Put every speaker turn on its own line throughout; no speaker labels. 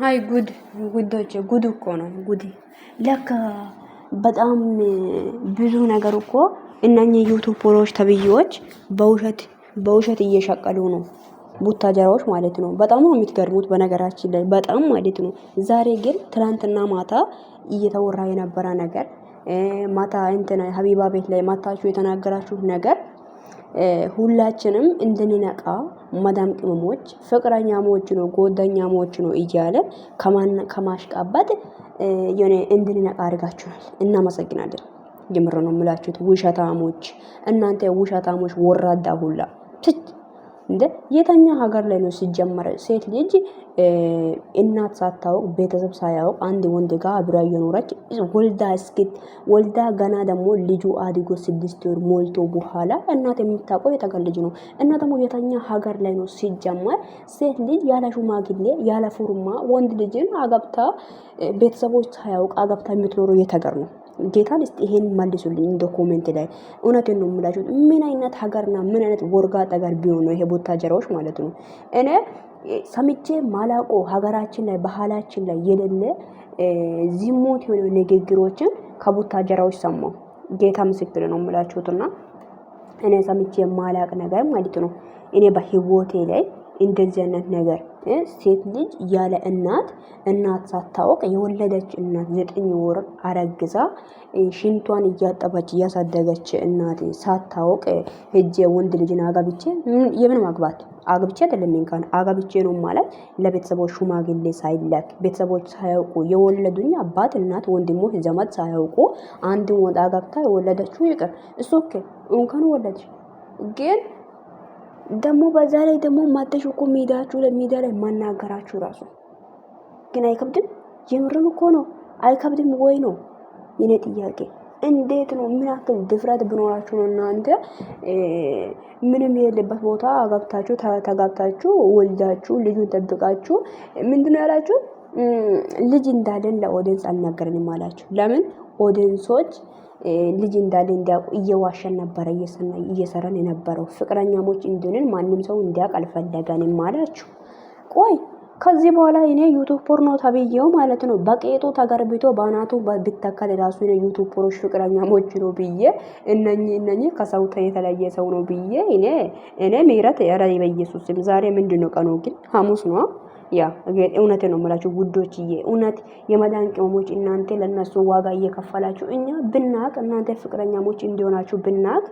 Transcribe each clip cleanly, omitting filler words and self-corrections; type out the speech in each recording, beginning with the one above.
ሃይ ጉድ ጉዶች ጉድ እኮ ነው ጉድ። ለካ በጣም ብዙ ነገር እኮ እነኚህ ዩቲዩበሮች ተብዬዎች በውሸት እየሸቀሉ ነው። ቡታጀራዎች ማለት ነው። በጣም ነው የምትገርሙት በነገራችን ላይ በጣም ማለት ነው። ዛሬ ግን ትላንትና ማታ እየተወራ የነበረ ነገር ማታ እንትና ሀቢባ ቤት ላይ ማታችሁ የተናገራችሁት ነገር ሁላችንም እንድንነቃ መዳም ቅመሞች ፍቅረኛሞች ነው ጓደኛሞች ነው እያለ ከማሽቃበጥ የኔ እንድንነቃ አድርጋችኋል። እናመሰግናለን። የምር ነው የምላችሁት ውሸታሞች፣ እናንተ ውሸታሞች ወራዳ ሁላ እንደ የተኛ ሀገር ላይ ነው ሲጀመር ሴት ልጅ እናት ሳታውቅ ቤተሰብ ሳያውቅ አንድ ወንድ ጋር አብራ እየኖረች ወልዳ ገና ደግሞ ልጁ አድጎ 6 ወር ሞልቶ በኋላ እናት የምታውቀው የተገል ልጅ ነው። እና ደግሞ የተኛ ሀገር ላይ ነው ሲጀመር ሴት ልጅ ያለ ሽማግሌ ያለ ፉርማ ወንድ ልጅን አገብታ ቤተሰቦች ሳያውቅ አገብታ የምትኖረው የተገር ነው። ጌታን እስቲ ይሄን መልሱልኝ እንደ ኮሜንት ላይ እውነቴን ነው የምላችሁ። ምን አይነት ሀገርና ምን አይነት ወርጋጣ ጋር ቢሆን ነው ይሄ ቡታጀራዎች ማለት ነው። እኔ ሰምቼ ማላቆ ሀገራችን ላይ ባህላችን ላይ የሌለ ዝሙት የሆነ ንግግሮችን ከቡታጀራዎች ሰማሁ። ጌታ ምስክር ነው የምላችሁትና እኔ ሰምቼ ማላቅ ነገር ማለት ነው። እኔ በህይወቴ ላይ እንደዚህ አይነት ነገር ሴት ልጅ ያለ እናት ሳታውቅ የወለደች እናት 9 ወር አረግዛ ሽንቷን እያጠበች እያሳደገች እናት ሳታውቅ ሄጄ ወንድ ልጅን አጋብቼ የምን ማግባት አግብቼ አይደለም እንኳን አጋብቼ ነው ማለት ለቤተሰቦች ሽማግሌ ሳይላክ ቤተሰቦች ሳያውቁ የወለዱኝ አባት እናት ወንድሞች ዘመድ ሳያውቁ አንድ ወንድ አጋብታ የወለደችው ይቅር እሱ ኦኬ እንኳን ወለደች ግን ደግሞ በዛ ላይ ደግሞ ማተሽ እኮ ሚዲያ ላይ ማናገራችሁ ራሱ ግን አይከብድም? የምርን እኮ ነው አይከብድም ወይ ነው የኔ ጥያቄ። እንዴት ነው ምን ያክል ድፍረት ብኖራችሁ ነው እናንተ ምንም የሌለበት ቦታ አጋብታችሁ ተጋብታችሁ ወልዳችሁ ልጁን ጠብቃችሁ ምንድነው ያላችሁ ልጅ እንዳለን ለኦዲየንስ አልነገርንም አላችሁ። ለምን ኦዲየንሶች ልጅ እንዳለ እንዲያውቁ እየዋሸን ነበረ እየሰራን የነበረው ፍቅረኛሞች እንደሆነን ማንም ሰው እንዲያውቅ አልፈለገንም አላችሁ። ቆይ ከዚህ በኋላ እኔ ዩቲዩብ ፖርኖ ተብዬው ማለት ነው በቄጡ ተገርብቶ ባናቱ ቢተከል ራሱ እኔ ዩቲዩብ ፖሮች ፍቅረኛሞች ነው ብዬ እነኚህ ከሰው የተለየ ሰው ነው ብዬ እኔ ምህረት ያረ በኢየሱስም ዛሬ ምንድነው ቀኑ ግን ሐሙስ ነው። ያ እውነቴ ነው የምላችሁ ውዶችዬ፣ እውነት የመዳን ቅመሞች እናንተ ለነሱ ዋጋ እየከፈላችሁ እኛ ብናቅ እናንተ ፍቅረኛሞች እንዲሆናችሁ ብናቅ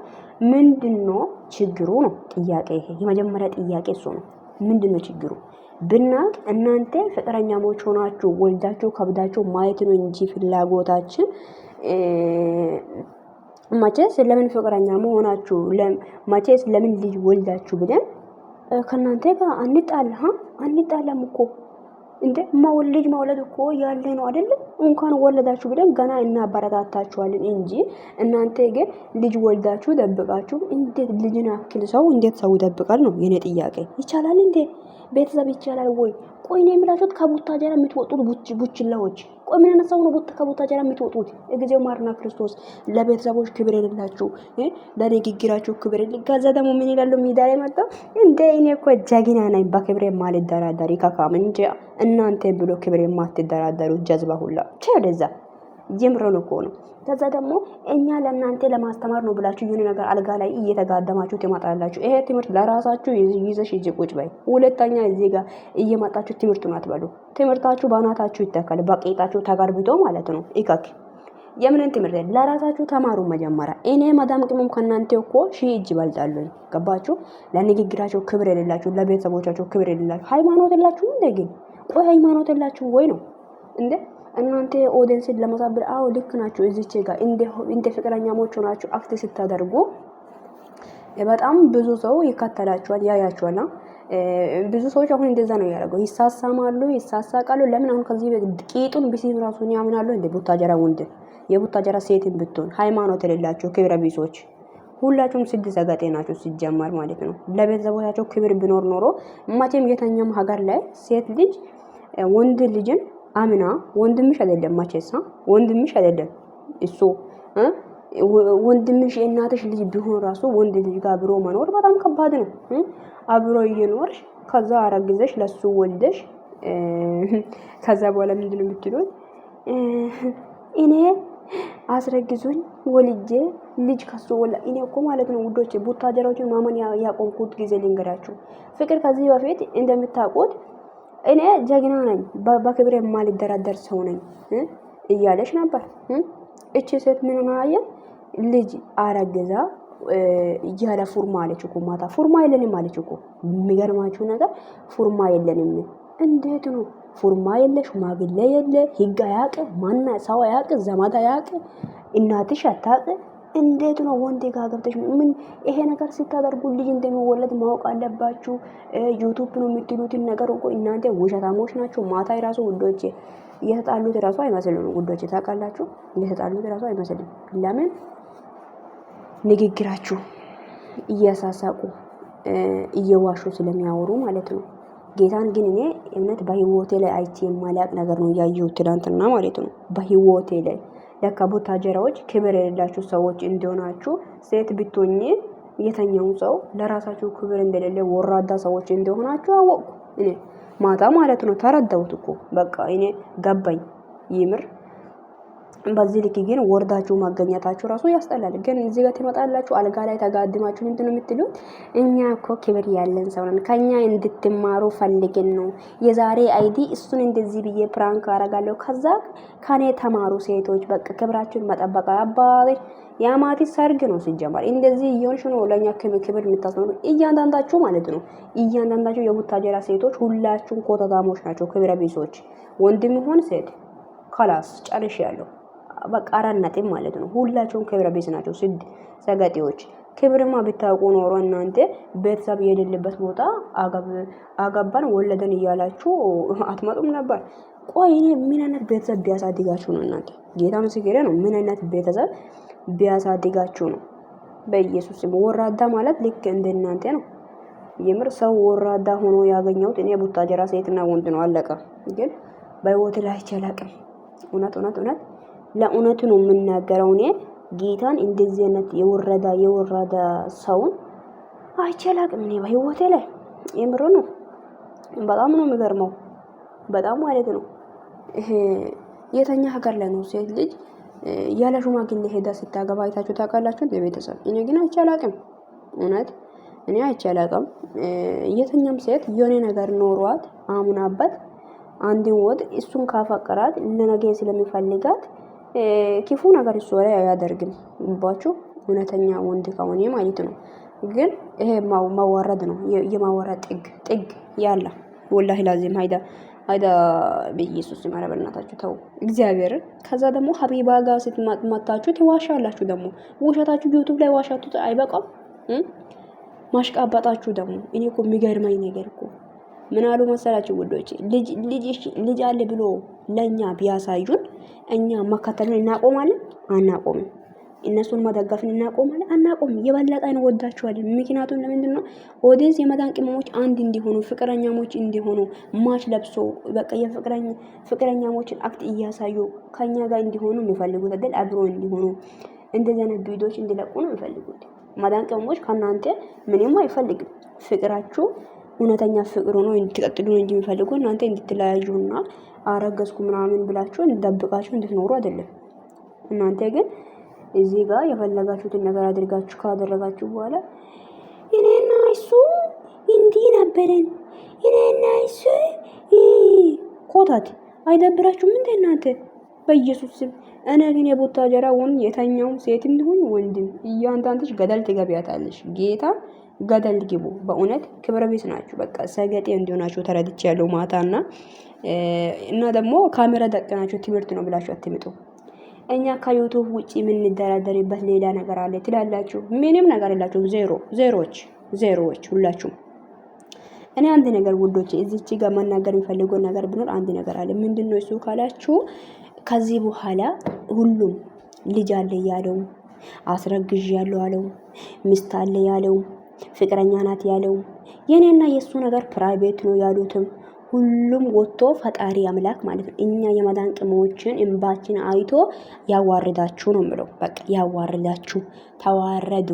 ምንድነው ችግሩ ነው ጥያቄ። ይሄ የመጀመሪያ ጥያቄ እሱ ነው። ምንድነው ችግሩ ብናቅ እናንተ ፍቅረኛሞች ሆናችሁ ወልዳችሁ ከብዳችሁ ማየት ነው እንጂ ፍላጎታችን መቼስ ለምን ፍቅረኛ መሆናችሁ መቼስ ለምን ልጅ ወልዳችሁ ብለን ከናንተ ጋር አንጣላም እኮ እንዴ ልጅ መውለድ እኮ ያለ ነው አይደል? እንኳን ወለዳችሁ ብለን ገና እናበረታታችኋለን እንጂ እናንተ ግን ልጅ ወልዳችሁ ደብቃችሁ እንዴት ልጅን አክል ሰው እንዴት ሰው ይደብቃል ነው የኔ ጥያቄ። ይቻላል እንዴ? ቤተሰብ ይቻላል ወይ? ቆይ ነው የምላችሁት ከቡታጀራ የምትወጡት ቡችላዎች ቆይ ምን አይነት ሰው ነው ከቡታጀራ የምትወጡት? እግዚኦ ማርና ክርስቶስ ለቤተሰቦች ክብር የሌላችሁ ለንግግራችሁ ክብር ከዛ ደግሞ ምን ይላሉ ሚዲያ ላይ መጣ እንዴ እኔ እኮ ጀግና ነኝ በክብሬ ማልደራደር ከካም እንጂ እናንተ ብሎ ክብሬ ማትደራደሩ ጀዝባ ሁላ ወደዛ ጀምረው እኮ ነው። ከዛ ደግሞ እኛ ለእናንተ ለማስተማር ነው ብላችሁ የሆነ ነገር አልጋ ላይ እየተጋደማችሁ ትመጣላችሁ። ይሄ ትምህርት ለራሳችሁ ይዘሽ እዚህ ቁጭ በይ። ሁለተኛ እዚህ ጋር እየመጣችሁ ትምህርቱን አትበሉ። ትምህርታችሁ ባናታችሁ ይተካል በቄጣችሁ ተጋርብቶ ማለት ነው። ኢካክ የምንን ትምህርት ለራሳችሁ ተማሩ መጀመሪያ። እኔ ማዳም ቅመም ከናንተ እኮ እጅ ይበልጣሉ። ገባችሁ? ለንግግራችሁ ክብር የሌላችሁ ለቤተሰቦቻችሁ ክብር የሌላችሁ ሃይማኖት የላችሁ እንዴ? ግን ቆይ ሃይማኖት የላችሁ ወይ ነው እንዴ? እናንተ ኦዲየንስን ለማሳበድ አዎ ልክ ናችሁ። እዚች ጋር እንደ ፍቅረኛሞች ሆናችሁ አክት ስታደርጉ በጣም ብዙ ሰው ይከተላችኋል ያያችኋልና ብዙ ሰዎች አሁን እንደዛ ነው ያደረገው። ይሳሳማሉ ይሳሳቃሉ። ለምን አሁን ከዚህ ቂጡን ቢሲም ራሱን ያምናሉ እንደ ቡታጀራ ወንድ የቡታጀራ ሴትን ብትሆን ሃይማኖት የሌላችሁ ክብረ ቢሶች ሁላችሁም ስድ ሰገጤ ናችሁ ሲጀመር ማለት ነው። ለቤተሰቦቻቸው ክብር ቢኖር ኖሮ መቼም የተኛም ሀገር ላይ ሴት ልጅ ወንድ ልጅን አምና ወንድምሽ አይደለም ማቸሳ ወንድምሽ አይደለም እሱ ወንድምሽ የእናትሽ ልጅ ቢሆን ራሱ ወንድ ልጅ ጋር አብሮ መኖር በጣም ከባድ ነው። አብሮ እየኖርሽ ከዛ አረግዘሽ ለሱ ወልደሽ ከዛ በኋላ ምንድነው የምትሉት? እኔ አስረግዙኝ ወልጄ ልጅ ከሱ ወላ እኔ እኮ ማለት ነው ውዶቼ ቡታጀራዎችን ማመን ያቆምኩት ጊዜ ልንገራችሁ። ፍቅር ከዚህ በፊት እንደምታውቁት እኔ ጀግና ነኝ በክብሬ የማልደራደር ሰው ነኝ እያለች ነበር። እቺ ሴት ምን ማየ ልጅ አረግዛ ያለ ፉርማ አለች እኮ ማታ ፉርማ የለንም አለች እኮ። የሚገርማችሁ ነገር ፉርማ የለንም። እንዴት ነው ፉርማ የለ ሽማግሌ የለ ህግ አያውቅ ማና ሰው አያውቅ ዘመድ አያውቅ እናትሽ አታውቅ። እንዴት ነው ወንድ ጋር ገብተሽ ምን ይሄ ነገር ስታደርጉ ልጅ እንደሚወለድ ማወቅ አለባችሁ። ዩቲዩብ ነው የምትሉትን ነገር እኮ እናንተ ውሸታሞች ናቸው። ማታ ራሱ ውዶቼ እየተጣሉት ራሱ አይመስልም ውዶቼ ታውቃላችሁ። እየተጣሉት ራሱ አይመስልም። ለምን ንግግራችሁ እያሳሳቁ እየዋሹ ስለሚያወሩ ማለት ነው። ጌታን ግን እኔ እውነት በህይወቴ ላይ አይቼ የማላቅ ነገር ነው ያየሁት ትናንትና ማለት ነው። በህይወቴ ላይ ለካ ቡታጀራዎች ክብር የሌላችሁ ሰዎች እንደሆናችሁ ሴት ብትሆኚ የተኛው ሰው ለራሳችሁ ክብር እንደሌለ ወራዳ ሰዎች እንደሆናችሁ አወቅኩ እኔ ማታ ማለት ነው። ተረዳሁት እኮ በቃ እኔ ገባኝ ይምር። በዚህ ልክ ግን ወርዳችሁ ማገኘታችሁ ራሱ ያስጠላል። ግን እዚህ ጋር ትመጣላችሁ አልጋ ላይ ተጋድማችሁ ምንድነው የምትሉት? እኛ እኮ ክብር ያለን ሰው ነን ከኛ እንድትማሩ ፈልገን ነው የዛሬ አይዲ እሱን እንደዚህ ብዬ ፕራንክ አረጋለሁ ከዛ ከኔ ተማሩ ሴቶች በቃ ክብራችሁን መጠበቅ አባቴ ያማቲ ሰርግ ነው ሲጀመር እንደዚህ እየሆንሽ ነው ለኛ ክብር የምታስነው እያንዳንዳችሁ ማለት ነው። እያንዳንዳችሁ የቡታጀራ ሴቶች ሁላችሁም ኮተታሞች ናቸው ክብረ ቢሶች ወንድም ይሁን ሴት خلاص ጨርሻለሁ። በቃ አራት ነጥብ ማለት ነው። ሁላችሁም ክብረ ቢስ ናቸው ሰገጤዎች። ክብርማ ብታውቁ ኖሮ እናንተ ቤተሰብ የሌለበት ቦታ አገባን ወለደን እያላችሁ አትመጡም ነበር። ቆይ እኔ ምን አይነት ቤተሰብ ቢያሳድጋችሁ ነው እናንተ? ጌታ ምስክሬ ነው። ምን አይነት ቤተሰብ ቢያሳድጋችሁ ነው? በኢየሱስ ስም ወራዳ ማለት ልክ እንደናንተ ነው። የምር ሰው ወራዳ ሆኖ ያገኘሁት እኔ ቡታጀራ ሴትና ወንድ ነው አለቀ። ግን በህይወት ላይ አይቻላቅም። እውነት ለእውነት ነው የምናገረው። እኔ ጌታን እንደዚህ አይነት የወረዳ ሰውን አይቻላቅም እኔ በህይወቴ ላይ የምር ነው። በጣም ነው የሚገርመው። በጣም ማለት ነው። የተኛ ሀገር ላይ ነው ሴት ልጅ ያለ ሽማግሌ ሄዳ ስታገባ አይታችሁ ታውቃላችሁ? ለቤተሰብ እኔ ግን አይቻላቅም። እውነት እኔ አይቻላቅም። የተኛም ሴት የሆነ ነገር ኖሯት አምናበት አንድን ወድ እሱን ካፈቀራት ለነገ ስለሚፈልጋት ክፉ ነገር እሱ ላይ አያደርግም። ባችሁ እውነተኛ ወንድ ከሆነ ማለት ነው። ግን ይሄ ማዋረድ ነው። የማዋረድ ጥግ ያለ ወላሂ ላዚም አይዳ በኢየሱስ ማረ በእናታችሁ ተው እግዚአብሔርን። ከዛ ደግሞ ሀቢባ ጋር ስትመጣችሁ ትዋሻላችሁ። ደግሞ ውሸታችሁ ዩቲዩብ ላይ ዋሻችሁ አይበቃም። ማሽቃባጣችሁ ደግሞ እኔ እኮ የሚገርመኝ ነገር እኮ ምን አሉ መሰላችሁ ውዶቼ? ልጅ አለ ብሎ ለኛ ቢያሳዩን እኛ መከተልን እናቆማለን? አናቆምም። እነሱን መደገፍን እናቆማለን? አናቆምም። የበለጠ እንወዳቸዋለን። ምክንያቱም ለምንድነው ኦዲየንስ የመዳን ቅመሞች አንድ እንዲሆኑ ፍቅረኛሞች እንዲሆኑ ማች ለብሶ በቃ የፍቅረኛሞችን አክት እያሳዩ ከኛ ጋር እንዲሆኑ የሚፈልጉት አይደል? አብሮ እንዲሆኑ እንደዚህ አይነት ቪዲዮዎች እንዲለቁ ነው የሚፈልጉት። መዳን ቅመሞች ከናንተ ምንም አይፈልግም። ፍቅራችሁ እውነተኛ ፍቅር ነው እንድትቀጥሉ እንጂ የሚፈልጉ እናንተ እንድትለያዩና አረገዝኩ ምናምን ብላችሁ እንደደብቃችሁ እንድትኖሩ አይደለም። እናንተ ግን እዚህ ጋር የፈለጋችሁትን ነገር አድርጋችሁ ካደረጋችሁ በኋላ እኔና እሱ እንዲህ ነበረን እኔና እሱ ኮታት አይደብራችሁም እንዴ እናንተ? በኢየሱስ ስም እኔ ግን የቡታጀራ ወንድ የተኛውም ሴትም ይሁን ወንድም እያንዳንድሽ ገደል ትገቢያታለሽ። ጌታ ገደል ግቡ። በእውነት ክብረ ቢስ ናችሁ። በቃ ሰገጤ እንዲሆናችሁ ተረድቻለሁ ማታና እና ደግሞ ካሜራ ደቀናችሁ ትምህርት ነው ብላችሁ አትምጡ። እኛ ከዩቲዩብ ውጪ የምንደራደርበት ሌላ ነገር አለ ትላላችሁ። ምንም ነገር የላችሁ። ዜሮዎች ሁላችሁም። እኔ አንድ ነገር ውዶቼ እዚች ጋር መናገር የሚፈልገው ነገር ቢኖር አንድ ነገር አለ። ምንድነው እሱ ካላችሁ ከዚህ በኋላ ሁሉም ልጅ አለ ያለው አስረግዥ ያለው አለው ሚስት አለ ያለው ፍቅረኛ ናት ያለው የኔና የሱ ነገር ፕራይቬት ነው ያሉትም ሁሉም ወጥቶ ፈጣሪ አምላክ ማለት ነው እኛ የመዳን ቅመሞችን እንባችን አይቶ ያዋርዳችሁ ነው የምለው። በቃ ያዋርዳችሁ፣ ተዋረዱ።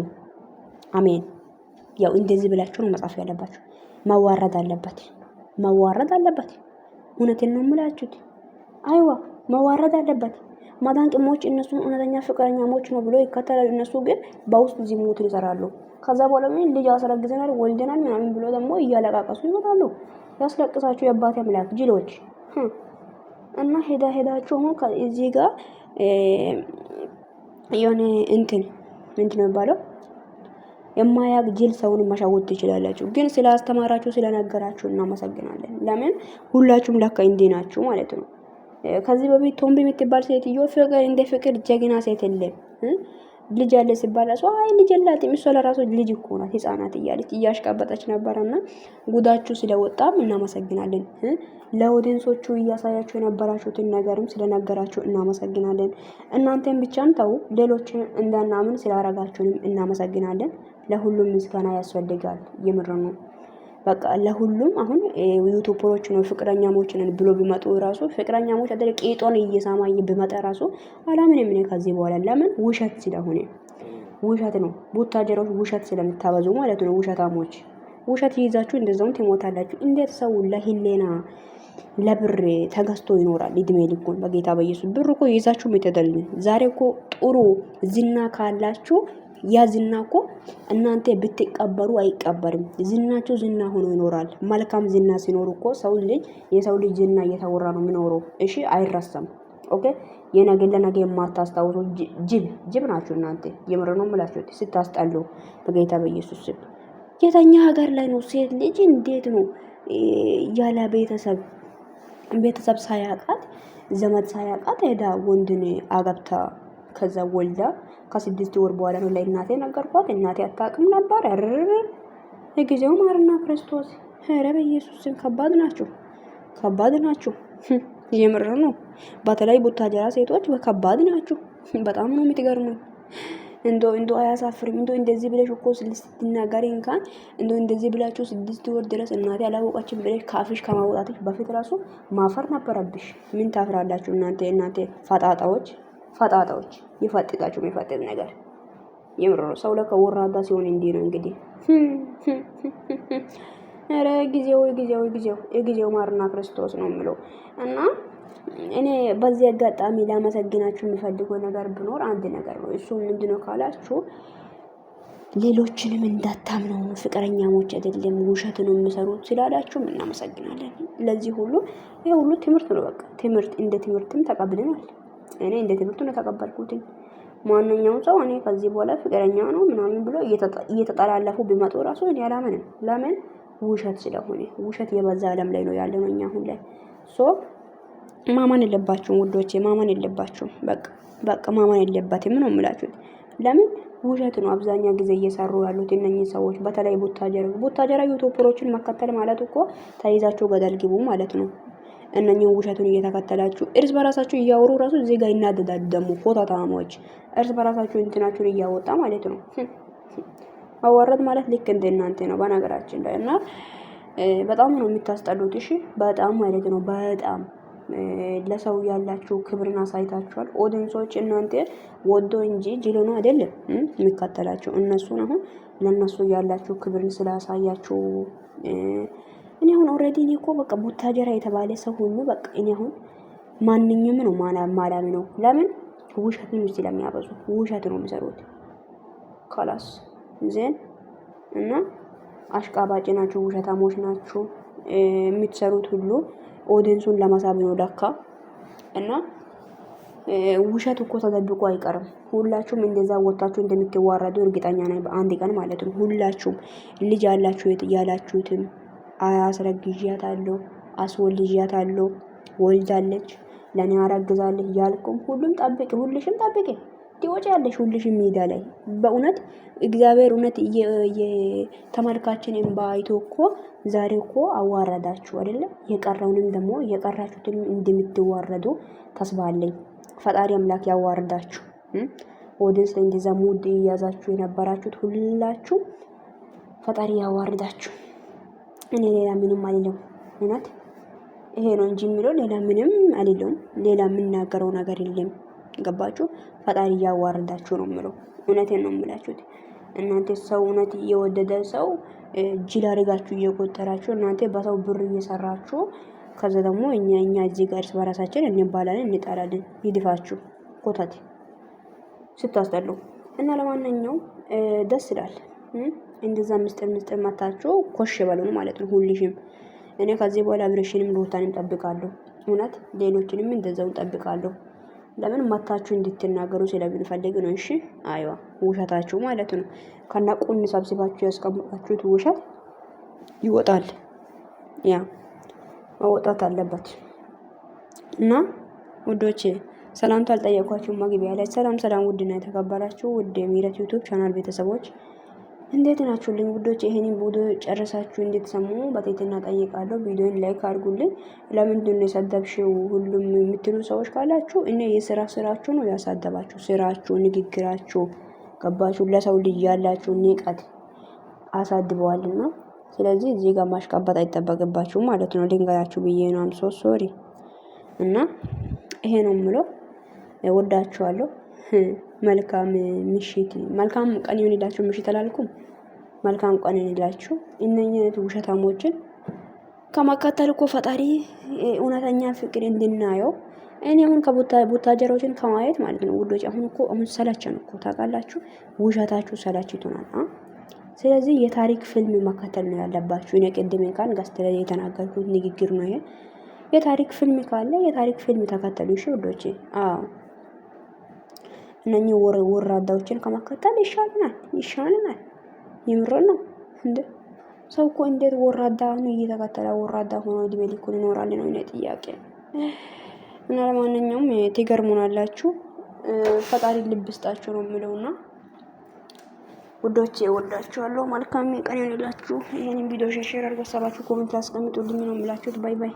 አሜን። ያው እንደዚህ ብላችሁ ነው መጻፍ ያለባችሁ። መዋረድ አለበት። እውነቴን ነው የምላችሁት። አይዋ መዋረድ አለበት። ማዳን ቅሞች እነሱን እውነተኛ ፍቅረኛሞች ነው ብሎ ይከተላሉ። እነሱ ግን በውስጥ ዝሙትን ይሰራሉ። ከዛ በኋላ ምን ልጅ አስረግዘናል ወልደናል ምናምን ብሎ ደግሞ እያለቃቀሱ ይመጣሉ። ያስለቅሳችሁ የአባቴ አምላክ ጅሎች። እና ሄዳችሁ አሁን እዚህ ጋር የሆነ እንትን ነው የሚባለው የማያቅ ጅል ሰውን መሻወት ትችላላችሁ። ግን ስላስተማራችሁ ስለነገራችሁ እናመሰግናለን። ለምን ሁላችሁም ለካ እንዴ ናችሁ ማለት ነው። ከዚህ በፊት ቶምቢ የምትባል ሴትዮ ፍቅር እንደ ፍቅር ጀግና ሴት የለም ልጅ አለ ሲባል እሷ አይ ልጅ የላትም እሷ ለራሱ ልጅ እኮ ናት ህፃናት እያለች እያሽቃበጠች ነበርና ጉዳችሁ ስለወጣም እናመሰግናለን። ለኦዲየንሶቹ እያሳያችሁ የነበራችሁትን ነገርም ስለነገራችሁ እናመሰግናለን። እናንተን ብቻም ተው ሌሎችን እንዳናምን ስላረጋችሁንም እናመሰግናለን። ለሁሉም ምስጋና ያስፈልጋል። የምር ነው። በቃ ለሁሉም አሁን ዩቲዩበሮች ነው ፍቅረኛሞች ነን ብሎ ቢመጡ ራሱ ፍቅረኛሞች አይደል ቄጦን እየሳማኝ ቢመጣ ራሱ አላምንም እኔ ከዚህ በኋላ ለምን ውሸት ስለሆነ ውሸት ነው። ቡታጀሮች ውሸት ስለምታበዙ ማለት ነው። ውሸታሞች ውሸት ይይዛችሁ እንደዛውን ትሞታላችሁ። እንዴት ሰው ለሂሌና ለብር ተገዝቶ ይኖራል እድሜ ልኩን? በጌታ በኢየሱስ ብር እኮ ይዛችሁ ምትደል ዛሬ እኮ ጥሩ ዝና ካላችሁ ያ ዝና እኮ እናንተ ብትቀበሩ አይቀበርም። ዝናችሁ ዝና ሆኖ ይኖራል። መልካም ዝና ሲኖር እኮ የሰው ልጅ ዝና እየተወራ ነው የሚኖረው። እሺ አይረሳም። ኦኬ የነገ ለነገ የማታስታውሱ ጅብ ናችሁ እናንተ። የምር ነው የምላችሁ ስታስጠሉ በጌታ በኢየሱስ ስም። የተኛ ሀገር ላይ ነው ሴት ልጅ እንዴት ነው ያለ ቤተሰብ ሳያቃት ዘመድ ሳያቃት ሄዳ ወንድን አገብታ ከዛ ወልዳ ከ6 ወር በኋላ ነው ለእናቴ ነገርኳት። እናቴ አታውቅም ነበር። የጊዜው ማርና ክርስቶስ ኧረ በኢየሱስ ስም ከባድ ናችሁ። የምር ነው። በተለይ ቡታጀራ ሴቶች ከባድ ናችሁ። በጣም ነው የምትገርሙኝ። እንዶ አያሳፍርም? እንዶ እንደዚህ ብለሽ እኮ ስትናገሪ እንኳን እንዶ እንደዚህ ብላችሁ 6 ወር ድረስ እናቴ አላወቃችም ብለሽ ካፍሽ ከማውጣትሽ በፊት ራሱ ማፈር ነበረብሽ። ምን ታፍራላችሁ እናንተ ፈጣጣዎች ይፈጥጣችሁ የሚፈጥጥ ነገር የምር ነው። ሰው ለካ ወራዳ ሲሆን እንዲህ ነው እንግዲህ። ኧረ ጊዜው ማርና ክርስቶስ ነው የምለው። እና እኔ በዚህ አጋጣሚ ላመሰግናችሁ የሚፈልገው ነገር ቢኖር አንድ ነገር ነው። እሱ ምንድነው ካላችሁ ሌሎችንም እንዳታምኑ ፍቅረኛሞች አይደለም ውሸት ነው የሚሰሩት ስላላችሁም እናመሰግናለን። ለዚህ ሁሉ ይሄ ሁሉ ትምህርት ነው። በቃ እንደ ትምህርትም ተቀብለናል። እኔ እንደ ትምህርቱ ነው ተቀበልኩት። ማንኛውም ሰው እኔ ከዚህ በኋላ ፍቅረኛ ነው ምናምን ብሎ እየተጠላለፉ ቢመጡ ራሱ እኔ አላምንም። ለምን ውሸት ስለሆነ ውሸት የበዛ ዓለም ላይ ነው ያለነው እኛ አሁን ላይ። ማማን የለባችሁም ውዶቼ፣ ማማን የለባችሁም። በቃ ማማን የለባትም ነው የምላችሁት። ለምን ውሸት ነው አብዛኛው ጊዜ እየሰሩ ያሉት እነኚህ ሰዎች። በተለይ ቡታጀራ ዩቲዩበሮችን መከተል ማለት እኮ ተይዛችሁ ገደል ግቡ ማለት ነው። እነኚህን ውሸቱን እየተከተላችሁ እርስ በራሳችሁ እያወሩ ራሱ እዚህ ጋር ይናደዳሉ። ደግሞ ፎታታሞች እርስ በራሳችሁ እንትናችሁን እያወጣ ማለት ነው። ማዋረድ ማለት ልክ እንደ እናንተ ነው በነገራችን ላይ። እና በጣም ነው የምታስጠሉት። እሺ በጣም ማለት ነው በጣም ለሰው ያላችሁ ክብርን አሳይታችኋል። ኦዲየንሶች እናንተ ወዶ እንጂ ጅሎ ነው አይደለም የሚከተላችሁ እነሱን። አሁን ለነሱ ያላችሁ ክብርን ስላሳያችሁ እኔ አሁን ኦሬዲ እኔ እኮ በቃ ቡታጀራ የተባለ ሰው ሁሉ በቃ እኔ አሁን ማንኛውም ነው ማላም ነው። ለምን ውሸትን ስለሚያበዙ ውሸት ነው የሚሰሩት። ካላስ ዜን እና አሽቃባጭ ናችሁ፣ ውሸታሞች ናችሁ። የምትሰሩት ሁሉ ኦዲየንሱን ለማሳብ ነው ለካ። እና ውሸት እኮ ተደብቆ አይቀርም። ሁላችሁም እንደዛ ወጣችሁ እንደምትዋረዱ እርግጠኛ ነኝ በአንድ ቀን ማለት ነው። ሁላችሁም ልጅ ያላችሁትም አስረግዣታለሁ፣ አስወልጃታለሁ፣ ወልዳለች፣ ለኔ አረግዛለች ያልኩም ሁሉም ሁልሽም ጠብቂ ትወጪያለሽ። ሁልሽም ሜዳ ላይ በእውነት እግዚአብሔር እውነት የተመልካችን እንባ አይቶ እኮ ዛሬ እኮ አዋረዳችሁ አይደለ? የቀረውንም ደግሞ የቀራችሁትን እንደምትዋረዱ ተስፋ አለኝ። ፈጣሪ አምላክ ያዋርዳችሁ። ኦዲየንስ ላይ እንደዛ ሙድ እያዛችሁ የነበራችሁት ሁላችሁ ፈጣሪ ያዋርዳችሁ። እኔ ሌላ ምንም አልልም። እውነት ይሄ ነው እንጂ የሚለው ሌላ ምንም አልልም። ሌላ የምናገረው ነገር የለም። ገባችሁ? ፈጣሪ ያዋርዳችሁ ነው የምለው። እውነቴን ነው የምላችሁት። እናንተ ሰው እውነት እየወደደ ሰው ጅል አድርጋችሁ እየቆጠራችሁ እናንተ በሰው ብር እየሰራችሁ ከዛ ደግሞ እኛ እዚህ ጋር እርስ በራሳችን እንባላለን እንጣላለን። ይድፋችሁ ኮተት ስታስጠሉ እና ለማንኛውም ደስ ይላል። እንደዛ ምስጥር መታችሁ ኮሽ በሉን ማለት ነው ሁልሽም። እኔ ከዚህ በኋላ አብሬሽንም ሩታንም ጠብቃለሁ። እውነት ሌሎችንም እንደዛው ጠብቃለሁ። ለምን መታችሁ እንድትናገሩ ስለምንፈልግ ነው። እሺ አይዋ ውሸታችሁ ማለት ነው። ከነቁን ሰብስባችሁ ያስቀመጣችሁት ውሸት ይወጣል። ያ መውጣት አለበት። እና ውዶቼ ሰላምታ አልጠየኳችሁም መግቢያ ላይ። ሰላም ውድና የተከበራችሁ ውድ የሚረት ዩቲዩብ ቻናል ቤተሰቦች እንዴት ናችሁልኝ ውዶች? ይሄንን ቪዲዮ ጨርሳችሁ እንድትሰሙ በትህትና ጠይቃለሁ። ቪዲዮን ላይክ አድርጉልኝ። ለምንድን ነው የሰደብሽው ሁሉም የምትሉ ሰዎች ካላችሁ እኔ ስራችሁ ነው ያሳደባችሁ። ስራችሁ፣ ንግግራችሁ ገባችሁ? ለሰው ልጅ ያላችሁ ንቀት አሳድበዋልና ስለዚህ እዚህ ጋር ማሽቃበጥ አይጠበቅባችሁም ማለት ነው። ድንጋያችሁ ብዬ ነው። አም ሶ ሶሪ እና ይሄ ነው የምለው። ወዳችኋለሁ። መልካም ምሽት፣ መልካም ቀን ይሁንላችሁ። ምሽት አላልኩም፣ መልካም ቀን ይሁንላችሁ። እነኚህ አይነት ውሸታሞችን ከመከተል እኮ ፈጣሪ እውነተኛ ፍቅር እንድናየው እኔ አሁን ከቡታጀሮችን ከማየት ማለት ነው ውዶች። አሁን ሰለቸን እኮ ታውቃላችሁ። ውሸታችሁ ሰለችቶናል። ስለዚህ የታሪክ ፊልም መከተል ነው ያለባችሁ። እኔ ቅድም እንኳን ጋስት ላይ የተናገርኩት ንግግር ነው ይሄ። የታሪክ ፊልም ካለ የታሪክ ፊልም ተከተሉ። እሺ ውዶቼ። እነኚህ ወራዳዎችን ከመከተል ይሻልናል። የምር ነው እንዴ? ሰው እኮ እንዴት ወራዳ ነው እየተከተለ ወራዳ ሆኖ እድሜ ልኩን ይኖራል ነው የኔ ጥያቄ። እና ለማንኛውም ትገርሙናላችሁ። ፈጣሪ ልብ ይስጣችሁ ነው የምለውና ውዶቼ ወዳችኋለሁ። መልካም ቀን ይሁንላችሁ። ይሄንን ቪዲዮ ሼር አድርጋችሁ ኮሜንት አስቀምጡልኝ ነው የምላችሁት። ባይ ባይ።